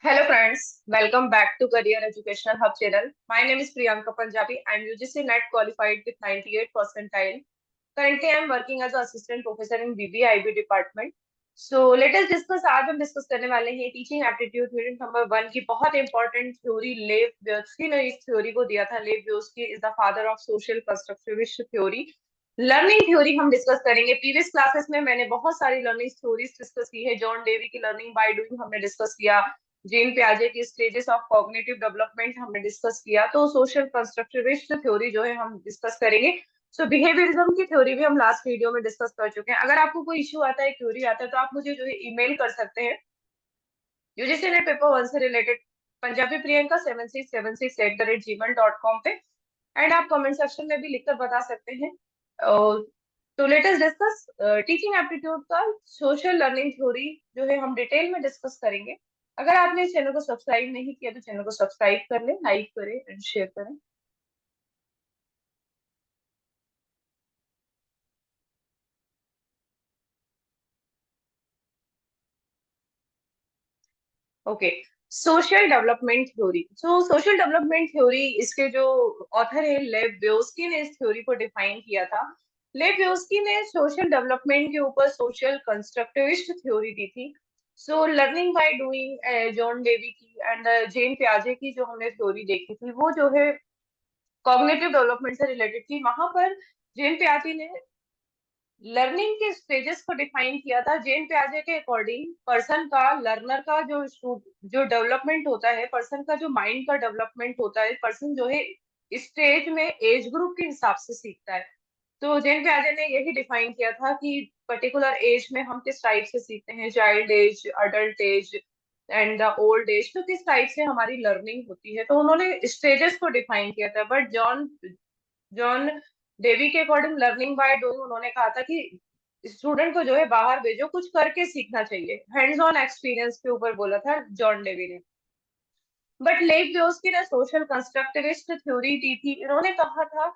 Hello friends, welcome back to Career Educational Hub channel. My name is Priyanka Punjabi. I am UGC NET qualified with 98 percentile. Currently, I am working as an assistant professor in BBIB department. So let us discuss. आज हम discuss करने वाले हैं teaching aptitude unit number 1 की बहुत important theory लेव ब्योत्स्की ने इस थ्योरी को दिया था। Lev Vygotsky is the father of social constructivist theory. Learning theory हम डिस्कस करेंगे। प्रीवियस क्लासेस में मैंने बहुत सारी लर्निंग थ्योरीज डिस्कस की है। जॉन डेवी की लर्निंग बाय डूइंग हमने डिस्कस किया। जेन प्याजे की स्टेजेस ऑफ कॉग्निटिव डेवलपमेंट हमने डिस्कस किया। तो सोशल कंस्ट्रक्टिविस्ट थ्योरी जो है हम डिस्कस करेंगे। सो बिहेवियरिज्म की थ्योरी भी हम लास्ट वीडियो में डिस्कस कर चुके हैं। अगर आपको कोई इश्यू आता है, क्यूरी आता है, तो आप मुझे जो है ईमेल कर सकते हैं यूजीसी नेट पेपर 1 से रिलेटेड पंजाबी प्रियंका 7676@gmail.com पे। एंड आप कमेंट सेक्शन में भी लिखकर बता सकते हैं। तो लेटेस्ट डिस्कस टीचिंग एप्टीट्यूड का सोशल लर्निंग थ्योरी जो है हम डिटेल में डिस्कस करेंगे। अगर आपने इस चैनल को सब्सक्राइब नहीं किया तो चैनल को सब्सक्राइब कर लें, लाइक करें एंड शेयर करें। Okay, social development theory. So social development theory, इसके जो ऑथर है लेव ब्योत्स्की ने इस थ्योरी को डिफाइन किया था। लेव ब्योत्स्की ने सोशल डेवलपमेंट के ऊपर सोशल कंस्ट्रक्टिविस्ट थ्योरी दी थी। So learning by doing John Dewey की एंड जेन प्याजे की जो हमने थ्योरी देखी थी वो जो है कॉग्निटिव डेवलपमेंट से रिलेटेड थी। वहां पर जेन प्याजे ने लर्निंग के स्टेजेस को डिफाइन किया था। जेन प्याजे के अकॉर्डिंग पर्सन का, लर्नर का जो डेवलपमेंट होता है, पर्सन का जो माइंड का डेवलपमेंट होता है, पर्सन जो है स्टेज में एज ग्रुप के हिसाब से सीखता है। तो जेन प्याजे ने यही डिफाइन किया था कि पर्टिकुलर एज में हम किस टाइप से सीखते हैं, child age, adult age and the old age, तो किस टाइप से हमारी लर्निंग होती है। तो उन्होंने स्टेजेस को डिफाइन किया था। बट जॉन जॉन डेवी के अकॉर्डिंग लर्निंग बाय डूइंग, उन्होंने कहा था कि स्टूडेंट को जो है बाहर भेजो, कुछ करके सीखना चाहिए। हैंड्स ऑन एक्सपीरियंस के ऊपर बोला था जॉन डेवी ने। बट लेव ब्योत्स्की ने सोशल कंस्ट्रक्टिविस्ट थ्योरी दी थी। इन्होंने कहा था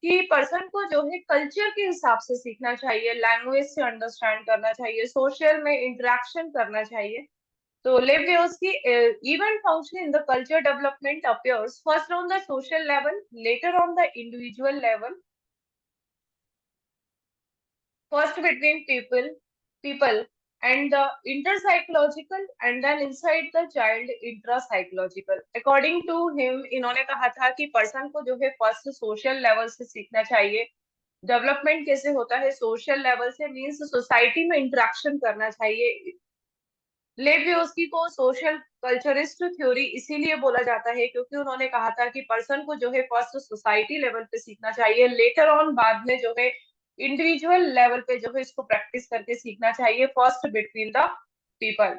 कि पर्सन को जो है कल्चर के हिसाब से सीखना चाहिए, लैंग्वेज से अंडरस्टैंड करना चाहिए, सोशल में इंटरेक्शन करना चाहिए। तो लेव ब्योत्स्की even function in the culture development appears first on the social level, later on the individual level, first between people and the interpsychological and then inside the child intrapsychological। according to him, इन्होंने कहा था कि person को जो है first social level से सीखना चाहिए। डेवलपमेंट कैसे होता है, सोशल लेवल से, मीन्स सोसाइटी में इंटरेक्शन करना चाहिए। लेवियोस्की को सोशल कल्चरिस्ट थ्योरी इसीलिए बोला जाता है क्योंकि उन्होंने कहा था कि पर्सन को जो है फर्स्ट सोसाइटी लेवल पे सीखना चाहिए, लेटर ऑन बाद में जो है इंडिविजुअल लेवल पे जो है इसको प्रैक्टिस करके सीखना चाहिए, first between the people,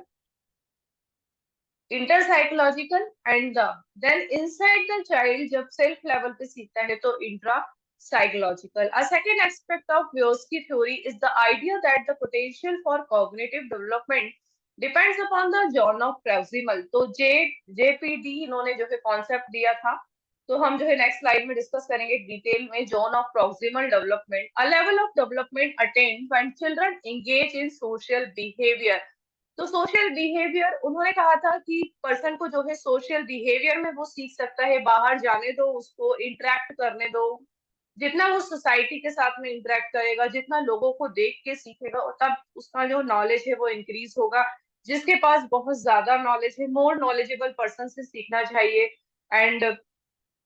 interpsychological and the then inside the child. जब सेल्फ लेवल पे सीखता है तो intra psychological. A second aspect of Vygotsky theory is the idea that the potential for cognitive development depends upon the zone of proximal। तो JPD इन्होंने जो है concept दिया था। तो हम जो है नेक्स्ट स्लाइड में डिस्कस करेंगे डिटेल में। Zone of proximal development, a level of development attend when children engage in social behaviour. तो सोशल बिहेवियर, उन्होंने कहा था कि पर्सन को जो है सोशल बिहेवियर में वो सीख सकता है, बाहर जाने दो उसको, इंटरेक्ट करने दो। जितना वो सोसाइटी के साथ में इंटरेक्ट करेगा, जितना लोगों को देख के सीखेगा, और तब उसका जो नॉलेज है वो इंक्रीज होगा। जिसके पास बहुत ज्यादा नॉलेज है, मोर नॉलेजेबल पर्सन से सीखना चाहिए। एंड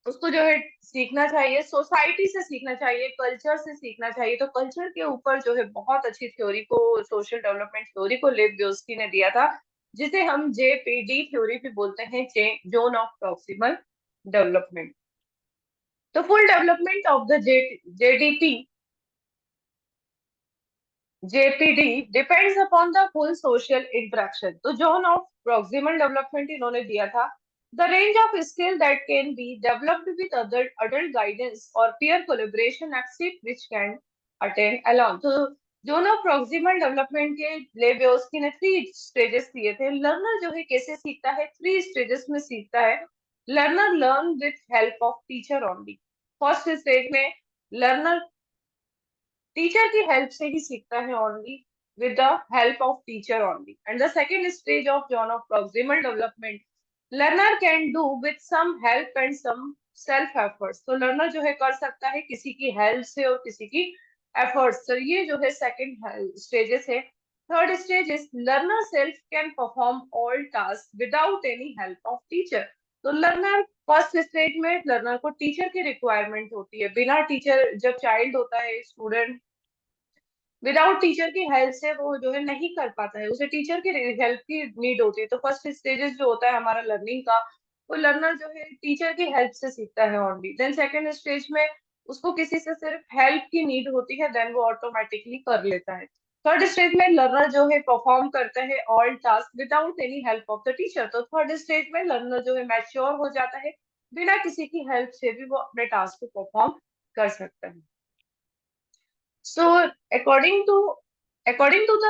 उसको जो है सीखना चाहिए, सोसाइटी से सीखना चाहिए, कल्चर से सीखना चाहिए। तो कल्चर के ऊपर जो है बहुत अच्छी थ्योरी को, सोशल डेवलपमेंट थ्योरी को लेव ब्योत्स्की ने दिया था, जिसे हम जेपीडी थ्योरी भी बोलते हैं, जोन ऑफ प्रॉक्सिमल डेवलपमेंट। तो full development of the ZDP JPD depends upon the full social interaction. तो जोन ऑफ प्रॉक्सिमल डेवलपमेंट इन्होंने दिया था, the range of skill that can be developed with adult guidance और peer collaboration exit which can attain alone. तो zone of proximal development के Vygotsky ने 3 stages दिए थे। लर्नर जो है कैसे सीखता है, 3 स्टेजेस में सीखता है। Learner learn with help of teacher only. First stage में लर्नर टीचर की हेल्प से ही सीखता है only. with the help of teacher only. And the second stage of zone of proximal development, learner can do with some help and some self efforts. तो learner जो है कर सकता है किसी की help से और किसी की efforts से. ये जो है second stages है. Third stage is learner self can perform all tasks without any help of teacher. तो लर्नर फर्स्ट स्टेज में लर्नर को टीचर की रिक्वायरमेंट होती है. बिना टीचर, जब चाइल्ड होता है स्टूडेंट, विदाउट टीचर की हेल्प से वो जो है नहीं कर पाता है, उसे टीचर की हेल्प की नीड होती है. तो फर्स्ट स्टेजेस जो होता है हमारा लर्निंग का, वो लर्नर जो है टीचर की हेल्प से सीखता है ओनली. देन सेकंड स्टेज में उसको किसी से सिर्फ हेल्प की नीड होती है, देन वो ऑटोमेटिकली कर लेता है. थर्ड स्टेज में लर्नर जो है परफॉर्म करता है all task without any help of the teacher. तो थर्ड स्टेज में लर्नर जो है मैच्योर हो जाता है, बिना किसी की हेल्प से भी वो अपने टास्क को परफॉर्म कर सकता है. So according to according to the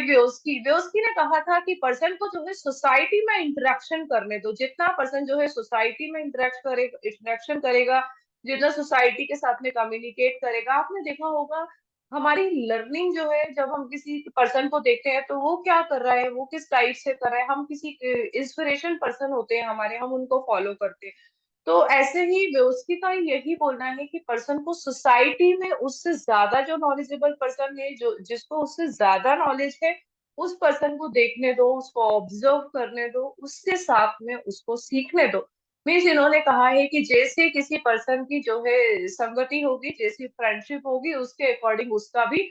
Vygotsky ने कहा था कि पर्सन को जो है सोसाइटी में इंटरेक्शन करने दो. जितना पर्सन जो है सोसाइटी में इंटरेक्शन करेगा, जितना सोसाइटी के साथ में कम्युनिकेट करेगा. आपने देखा होगा हमारी लर्निंग जो है, जब हम किसी पर्सन को देखते हैं तो वो क्या कर रहा है, वो किस टाइप से कर रहा है, हम किसी इंस्पिरेशन पर्सन होते हैं हमारे, हम उनको फॉलो करते हैं. तो ऐसे ही व्यवस्थी का यही बोलना है कि पर्सन को सोसाइटी में उससे ज्यादा जो नॉलेजेबल पर्सन है, जो जिसको उससे ज्यादा नॉलेज है, उस पर्सन को देखने दो, उसको ऑब्जर्व करने दो, उसके साथ में उसको सीखने दो. मीन्स इन्होंने कहा है कि जैसे किसी पर्सन की जो है संगति होगी, जैसी फ्रेंडशिप होगी, उसके अकॉर्डिंग उसका भी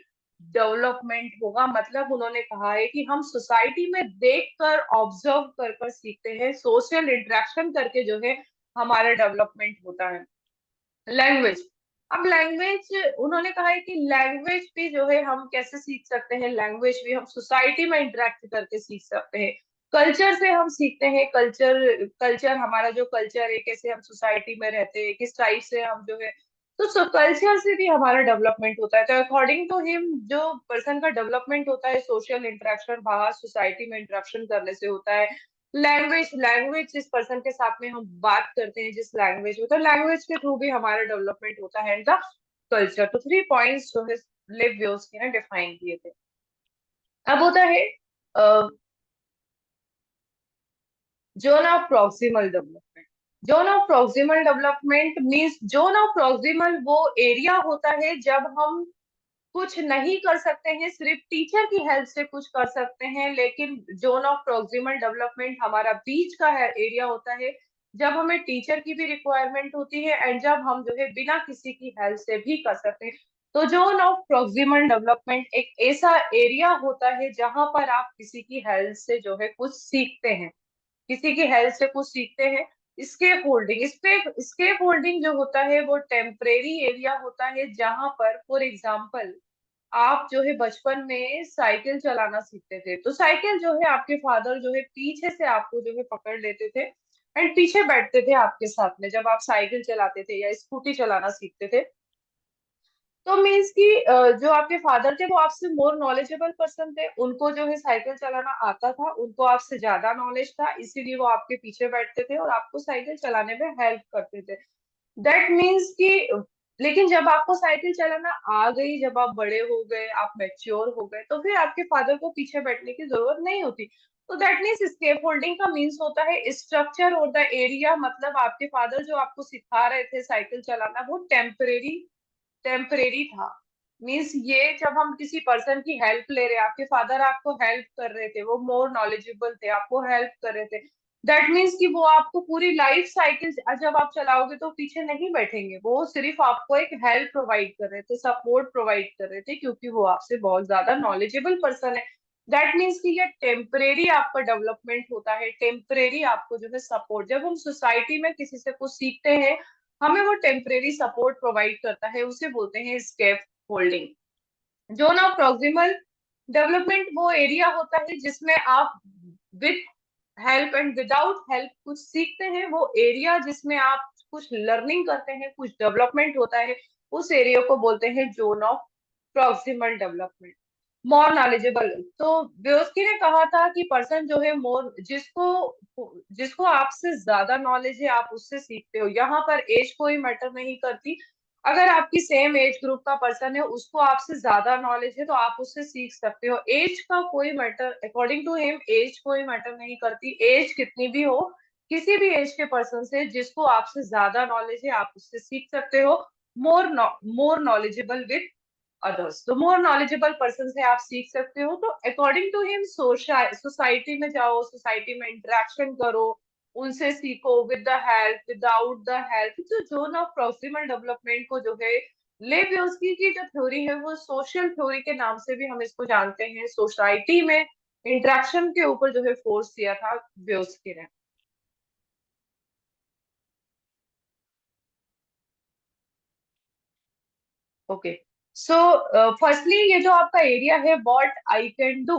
डेवलपमेंट होगा. मतलब उन्होंने कहा है कि हम सोसाइटी में देख कर ऑब्जर्व कर कर सीखते हैं, सोशल इंटरेक्शन करके जो है हमारा डेवलपमेंट होता है. लैंग्वेज. अब लैंग्वेज उन्होंने कहा है कि लैंग्वेज भी जो है हम कैसे सीख सकते हैं, लैंग्वेज भी हम सोसाइटी में इंटरेक्ट करके सीख सकते हैं. कल्चर से हम सीखते हैं. कल्चर हमारा जो कल्चर है, कैसे हम सोसाइटी में रहते हैं, किस टाइप से हम जो है, तो कल्चर से भी हमारा डेवलपमेंट होता है. तो अकॉर्डिंग टू हिम जो पर्सन का डेवलपमेंट होता है सोशल इंटरेक्शन, बाहर सोसाइटी में इंटरेक्शन करने से होता है. लैंग्वेज जिस पर्सन के साथ में हम बात करते हैं, जिस लैंग्वेज में, तो लैंग्वेज के थ्रू भी हमारा डेवलपमेंट होता है. And the culture. तो 3 पॉइंट्स जो है लिव व्योस्की ने डिफाइन किए थे. अब होता है zone of proximal development. Zone of proximal development means zone of proximal वो एरिया होता है जब हम कुछ नहीं कर सकते हैं, सिर्फ टीचर की हेल्प से कुछ कर सकते हैं. लेकिन जोन ऑफ प्रोक्सिमल डेवलपमेंट हमारा बीच का है एरिया होता है, जब हमें टीचर की भी रिक्वायरमेंट होती है एंड जब हम जो है बिना किसी की हेल्प से भी कर सकते हैं. तो जोन ऑफ प्रोक्सिमल डेवलपमेंट एक ऐसा एरिया होता है जहां पर आप किसी की हेल्प से जो है कुछ सीखते हैं, किसी की हेल्प से कुछ सीखते हैं. Escape holding. स्केप होल्डिंग जो होता है वो टेम्परेरी एरिया होता है जहां पर फॉर एग्जाम्पल आप जो है बचपन में साइकिल चलाना सीखते थे. तो साइकिल जो है आपके फादर जो है पीछे से आपको जो है पकड़ लेते थे एंड पीछे बैठते थे आपके साथ में जब आप साइकिल चलाते थे या स्कूटी चलाना सीखते थे. तो मीन्स कि जो आपके फादर थे वो आपसे मोर नॉलेजेबल पर्सन थे, उनको जो है साइकिल चलाना आता था, उनको आपसे ज्यादा नॉलेज था, इसीलिए वो आपके पीछे बैठते थे और आपको साइकिल चलाने में हेल्प करते थे. दैट मीन्स कि लेकिन जब आपको साइकिल चलाना आ गई, जब आप बड़े हो गए, आप मैच्योर हो गए, तो फिर आपके फादर को पीछे बैठने की जरूरत नहीं होती. तो दैट मीन्स स्केप होल्डिंग का मीन्स होता है स्ट्रक्चर और द एरिया. मतलब आपके फादर जो आपको सिखा रहे थे साइकिल चलाना वो टेम्परेरी था. मीन्स ये जब हम किसी पर्सन की हेल्प ले रहे हैं, आपके फादर आपको हेल्प कर रहे थे, वो मोर नॉलेजेबल थे, आपको हेल्प कर रहे थे. दैट मीन्स कि वो आपको पूरी लाइफ साइकिल जब आप चलाओगे तो पीछे नहीं बैठेंगे, वो सिर्फ आपको एक हेल्प प्रोवाइड कर रहे थे, सपोर्ट प्रोवाइड कर रहे थे, क्योंकि वो आपसे बहुत ज्यादा नॉलेजेबल पर्सन है. दैट मीन्स कि ये टेम्परेरी आपका डेवलपमेंट होता है, टेम्परेरी आपको जो है सपोर्ट. जब हम सोसाइटी में किसी से कुछ सीखते हैं, हमें वो टेम्परेरी सपोर्ट प्रोवाइड करता है, उसे बोलते हैं scaffolding. Zone of proximal development वो एरिया होता है जिसमें आप with help and without help कुछ सीखते हैं. वो एरिया जिसमें आप कुछ लर्निंग करते हैं, कुछ डेवलपमेंट होता है, उस एरिया को बोलते हैं zone of proximal development. More knowledgeable. तो व्यवस्थी ने कहा था कि पर्सन जो है मोर, जिसको जिसको आपसे ज्यादा नॉलेज है आप उससे सीखते हो. यहाँ पर एज कोई मैटर नहीं करती. अगर आपकी सेम एज ग्रुप का पर्सन है, उसको आपसे ज्यादा नॉलेज है, तो आप उससे सीख सकते हो। एज का कोई matter, according to him age कोई मैटर नहीं करती, एज कितनी भी हो, किसी भी एज के पर्सन से जिसको आपसे ज्यादा नॉलेज है आप उससे सीख सकते हो। मोर मोर नॉलेजेबल विद अदर्स, तो मोर नॉलेजेबल पर्सन से आप सीख सकते हो। तो अकॉर्डिंग टू हिम सोसाइटी में जाओ, सोसाइटी में इंटरेक्शन करो, उनसे सीखो, with the help without the help. तो जोन ऑफ प्रॉक्सिमल डेवलपमेंट को जो है लेव व्योस्की की जो थ्योरी है वो सोशल थ्योरी के नाम से भी हम इसको जानते हैं। सोसाइटी में इंटरेक्शन के ऊपर जो है फोर्स दिया था व्योस्की ने। ओके, सो फर्स्टली ये जो आपका एरिया है, व्हाट आई कैन डू,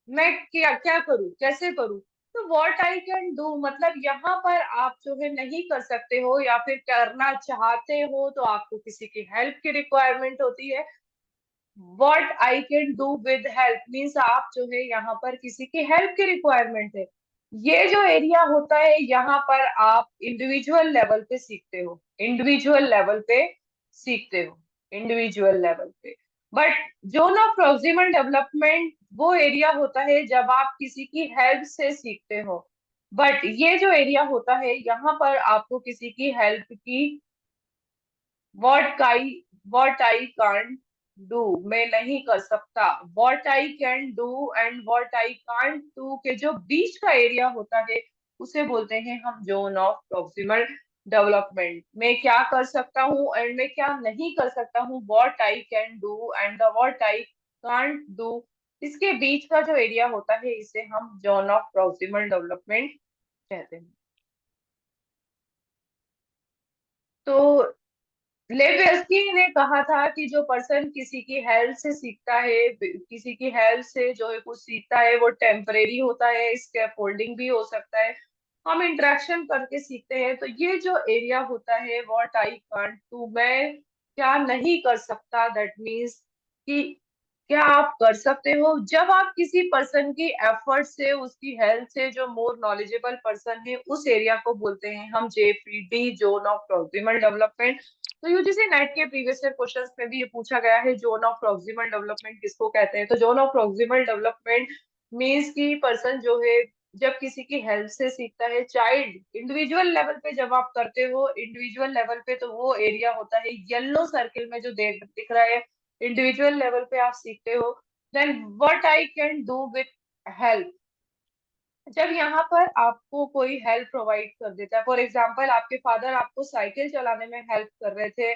मैं क्या क्या करूं, कैसे करूं। तो व्हाट आई कैन डू मतलब यहाँ पर आप जो है नहीं कर सकते हो, या फिर करना चाहते हो तो आपको किसी की हेल्प की रिक्वायरमेंट होती है। What I can do with help means आप जो है यहाँ पर किसी की हेल्प की रिक्वायरमेंट है। ये जो एरिया होता है यहाँ पर आप इंडिविजुअल लेवल पे सीखते हो, इंडिविजुअल लेवल पे सीखते हो, इंडिविजुअल लेवल पे। But zone of proximal development वो एरिया होता है जब आप किसी की हेल्प से सीखते हो। बट ये जो एरिया होता है यहाँ पर आपको किसी की हेल्प की, what I can't do, मैं नहीं कर सकता, what I can do and what I can't do के जो बीच का एरिया होता है उसे बोलते हैं हम जोन ऑफ प्रॉक्सिमल डेवलपमेंट। मैं क्या कर सकता हूँ एंड मैं क्या नहीं कर सकता हूँ, what I can do and the what I can't do, इसके बीच का जो एरिया होता है इसे हम जोन ऑफ प्रॉक्सिमल डेवलपमेंट कहते हैं। तो लेवेस्की ने कहा था कि जो पर्सन किसी की हेल्प से सीखता है, किसी की हेल्प से जो है कुछ सीखता है, वो टेम्परेरी होता है, स्कैफोल्डिंग भी हो सकता है, हम इंटरेक्शन करके सीखते हैं। तो ये जो एरिया होता है व्हाट आई कांट डू, मैं क्या नहीं कर सकता, दैट मीन्स कि क्या आप कर सकते हो। जब आप किसी पर्सन की एफर्ट से, उसकी हेल्प से, जो मोर नॉलेजेबल पर्सन है, उस एरिया को बोलते हैं हम JPD, zone of proximal development. तो यूजीसी नेट के प्रीवियस ईयर क्वेश्चंस में भी ये पूछा गया है जोन ऑफ प्रॉक्सिमल डेवलपमेंट किसको कहते हैं। तो zone of proximal development means की पर्सन जो है जब किसी की हेल्प से सीखता है, चाइल्ड इंडिविजुअल लेवल पे जब आप करते हो, इंडिविजुअल लेवल पे तो वो एरिया होता है येलो सर्किल में जो देख दिख रहा है, इंडिविजुअल लेवल पे आप सीखते हो। Then what I can do with help, जब यहाँ पर आपको कोई हेल्प प्रोवाइड कर देता है, फॉर एग्जाम्पल आपके फादर आपको साइकिल चलाने में हेल्प कर रहे थे,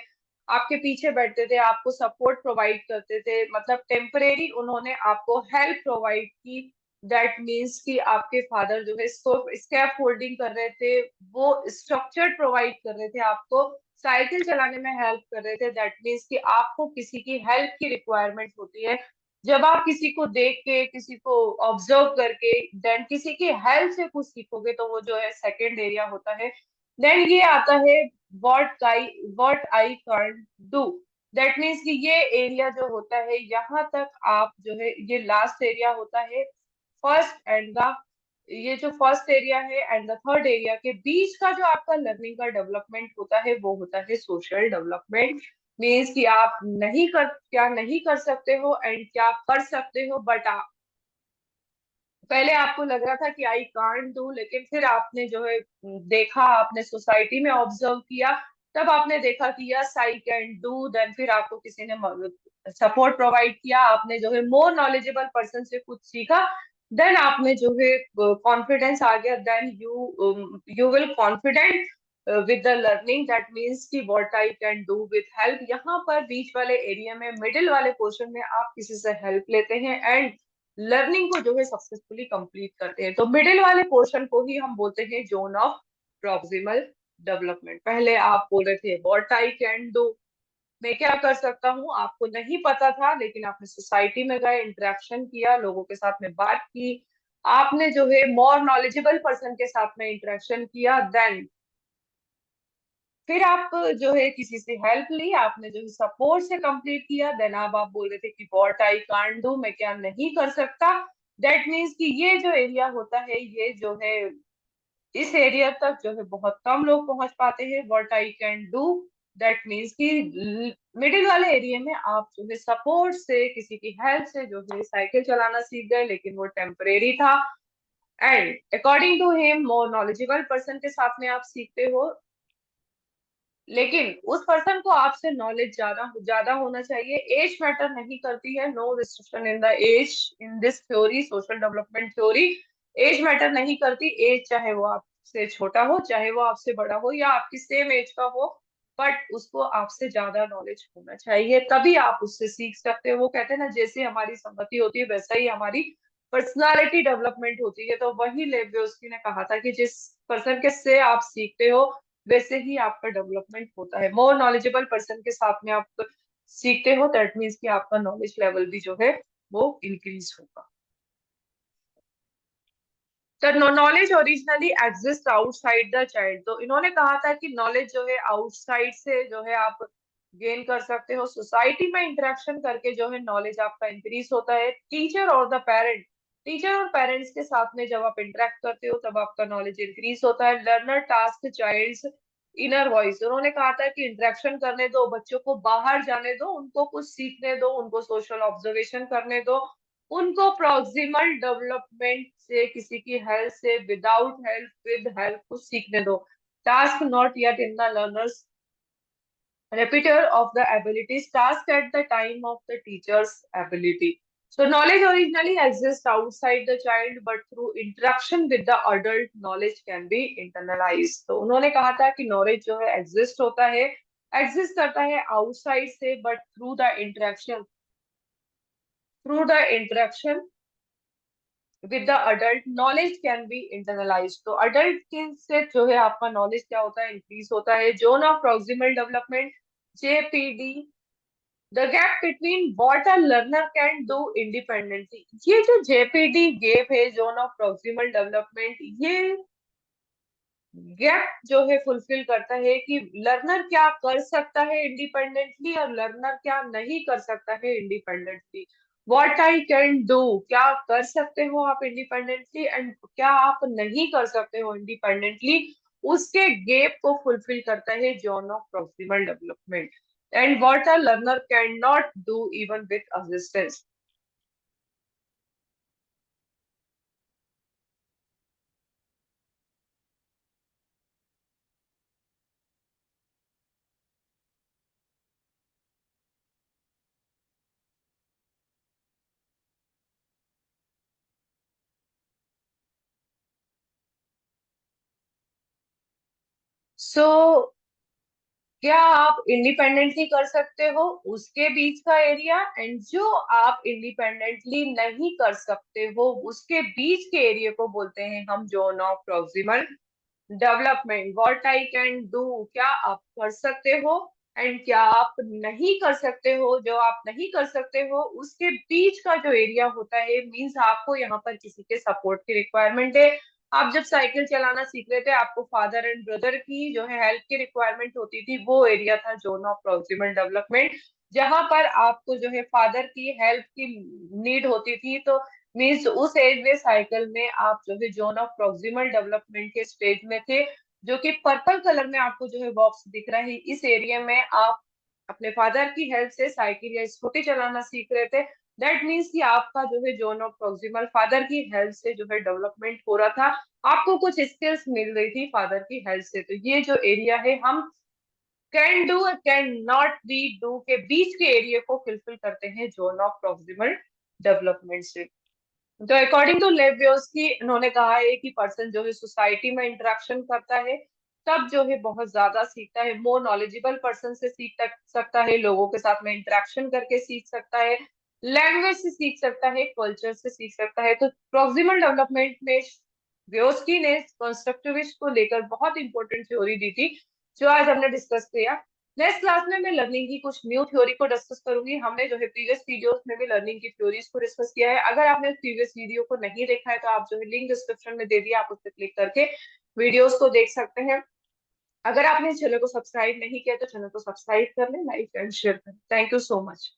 आपके पीछे बैठते थे, आपको सपोर्ट प्रोवाइड करते थे, मतलब टेम्परेरी उन्होंने आपको हेल्प प्रोवाइड की। दैट मीन्स कि आपके फादर जो है स्कैप होल्डिंग कर रहे थे, वो स्ट्रक्चर प्रोवाइड कर रहे थे, आपको साइकिल चलाने में हेल्प कर रहे थे। दैट मीन्स कि आपको किसी की हेल्प की रिक्वायरमेंट होती है। जब आप किसी को देख के, किसी को ऑब्जर्व करके देन किसी की हेल्प से कुछ सीखोगे, तो वो जो है सेकंड एरिया होता है। देन ये आता है what I can't do, that means कि ये एरिया जो होता है यहाँ तक आप जो है, ये लास्ट एरिया होता है। फर्स्ट एंड द ये जो फर्स्ट एरिया है एंड द थर्ड एरिया के बीच का जो आपका लर्निंग का डेवलपमेंट होता है वो होता है सोशल डेवलपमेंट। मीन्स कि आप नहीं कर, क्या नहीं कर सकते हो एंड क्या कर सकते हो। बट पहले आपको लग रहा था कि आई कांट डू, लेकिन फिर आपने जो है देखा, आपने सोसाइटी में ऑब्जर्व किया, तब आपने देखा कि yes I can do. Then फिर आपको किसी ने सपोर्ट प्रोवाइड किया, आपने जो है मोर नॉलेजेबल पर्सन से कुछ सीखा, देन आपने जो है कॉन्फिडेंस आ गया, then you will confident with the learning. That means कि what I can do with help, यहाँ पर बीच वाले एरिया में, मिडिल वाले पोर्शन में आप किसी से हेल्प लेते हैं एंड लर्निंग को जो है सक्सेसफुली कंप्लीट करते हैं। तो मिडिल वाले पोर्शन को ही हम बोलते हैं जोन ऑफ प्रॉक्सिमल डेवलपमेंट। पहले आप बोल रहे थे व्हाट आई कैन डू, मैं क्या कर सकता हूँ, आपको नहीं पता था, लेकिन आपने सोसाइटी में गए, इंटरेक्शन किया, लोगों के साथ में बात की, आपने जो है मोर नॉलेजेबल पर्सन के साथ में इंटरेक्शन किया, देन फिर आप जो है किसी से हेल्प ली, आपने जो है सपोर्ट से कंप्लीट किया, देन आप बोल रहे थे कि व्हाट आई कांट डू, मैं क्या नहीं कर सकता। दैट मीन्स कि ये जो एरिया होता है, ये जो है इस एरिया तक जो है बहुत कम लोग पहुंच पाते हैं, what I can do. That means कि मिडिल वाले एरिया में आप जो है सपोर्ट से, किसी की हेल्प से जो है साइकिल चलाना सीख गए, लेकिन वो टेम्परेरी था। And according to him, more knowledgeable person के साथ में आप सीखते हो, लेकिन उस पर्सन को आपसे नॉलेज ज्यादा ज्यादा होना चाहिए। एज मैटर नहीं करती है, no restriction in the age in this theory, social development theory. Age matter नहीं करती, एज चाहे वो आपसे छोटा हो, चाहे वो आपसे बड़ा हो, या आपकी सेम एज का हो, बट उसको आपसे ज्यादा नॉलेज होना चाहिए, तभी आप उससे सीख सकते हो। वो कहते हैं ना, जैसे हमारी संगति होती है वैसा ही हमारी पर्सनालिटी डेवलपमेंट होती है। तो वही लेवियोस्की ने कहा था कि जिस पर्सन के से आप सीखते हो, वैसे ही आपका डेवलपमेंट होता है। मोर नॉलेजेबल पर्सन के साथ में आप सीखते हो, दैट मीन्स कि आपका नॉलेज लेवल भी जो है वो इंक्रीज होगा। तो knowledge originally exist outside the child. तो इन्होंने कहा था कि नॉलेज जो है आउटसाइड से जो है आप गेन कर सकते हो, सोसाइटी में इंटरेक्शन करके जो है नॉलेज आपका इंक्रीज होता है। टीचर और द पेरेंट, टीचर और पेरेंट्स के साथ में जब आप इंटरेक्ट करते हो तब आपका नॉलेज इंक्रीज होता है। Learner task child's inner voice, उन्होंने कहा था कि इंटरेक्शन करने दो, बच्चों को बाहर जाने दो, उनको कुछ सीखने दो, उनको सोशल ऑब्जर्वेशन करने दो, उनको प्रॉक्सिमल डेवलपमेंट से, किसी की हेल्प से, विदाउट हेल्प, विद हेल्प कुछ सीखने दो। Task not yet in the learners repeater of the abilities, task at the time of the teacher's ability. So knowledge originally exists outside the child, but through interaction with the adult, knowledge can be internalized. तो उन्होंने कहा था कि knowledge जो है exist होता है, exist करता है outside से, but through the interaction with the adult, knowledge can be internalized. तो adult के से जो है आपका knowledge क्या होता है, increase होता है। Zone of proximal development, JPD, the gap between what a learner can do independently. ये जो जेपीडी गैप है, जोन ऑफ प्रोक्सिमल डेवलपमेंट, ये गैप जो है फुलफिल करता है कि लर्नर क्या कर सकता है इंडिपेंडेंटली और लर्नर क्या नहीं कर सकता है independently. What I can do, क्या कर सकते हो आप इंडिपेंडेंटली, एंड क्या आप नहीं कर सकते हो इंडिपेंडेंटली, उसके गैप को फुलफिल करता है zone of proximal development. And what a learner can not do even with assistance. So क्या आप इंडिपेंडेंटली कर सकते हो, उसके बीच का एरिया, एंड जो आप इंडिपेंडेंटली नहीं कर सकते हो उसके बीच के एरिया को बोलते हैं हम zone of proximal development. What I can do, क्या आप कर सकते हो, एंड क्या आप नहीं कर सकते हो, जो आप नहीं कर सकते हो उसके बीच का जो एरिया होता है, मींस आपको यहाँ पर किसी के सपोर्ट की रिक्वायरमेंट है। आप जब साइकिल चलाना सीख रहे थे, आपको फादर एंड ब्रदर की जो है हेल्प की रिक्वायरमेंट होती थी, वो एरिया था जोन ऑफ प्रॉक्सिमल डेवलपमेंट। जहां पर आपको जो है फादर की हेल्प की नीड होती थी, तो मीन्स उस एज में साइकिल में आप जो है जोन ऑफ प्रॉक्सिमल डेवलपमेंट के स्टेज में थे। जो कि पर्पल कलर में आपको जो है बॉक्स दिख रहा है, इस एरिया में आप अपने फादर की हेल्प से साइकिल या स्कूटी चलाना सीख रहे थे। दैट मीन्स कि आपका जो है जोन ऑफ प्रॉक्सिमल फादर की हेल्प से जो है डेवलपमेंट हो रहा था, आपको कुछ स्किल्स मिल रही थी फादर की हेल्प से। तो ये जो एरिया है, हम कैन डू और कैन नॉट बी डू के बीच के एरिया को फुलफिल करते हैं जोन ऑफ प्रॉक्सिमल डेवलपमेंट से। तो अकॉर्डिंग टू लेवियोस्की, इन्होंने कहा है कि पर्सन जो है सोसाइटी में इंटरेक्शन करता है तब जो है बहुत ज्यादा सीखता है। मोर नॉलेजेबल पर्सन से सीख सकता है, लोगों के साथ में इंटरेक्शन करके सीख सकता है, लैंग्वेज से सीख सकता है, कल्चर से सीख सकता है। तो प्रोक्सिमल डेवलपमेंट में व्योस्की ने कंस्ट्रक्टिविस्ट को लेकर बहुत इंपॉर्टेंट थ्योरी दी थी, जो आज हमने डिस्कस किया। नेक्स्ट क्लास में मैं लर्निंग की कुछ न्यू थ्योरी को डिस्कस करूंगी। हमने जो है प्रीवियस वीडियोस में भी लर्निंग की थ्योरीज को डिस्कस किया है। अगर आपने प्रीवियस वीडियो को नहीं देखा है तो आप जो है लिंक डिस्क्रिप्शन में दे दिया, आप उस पर क्लिक करके वीडियोस को देख सकते हैं। अगर आपने चैनल को सब्सक्राइब नहीं किया तो चैनल को सब्सक्राइब कर लें, लाइक एंड शेयर करें। Thank you so much.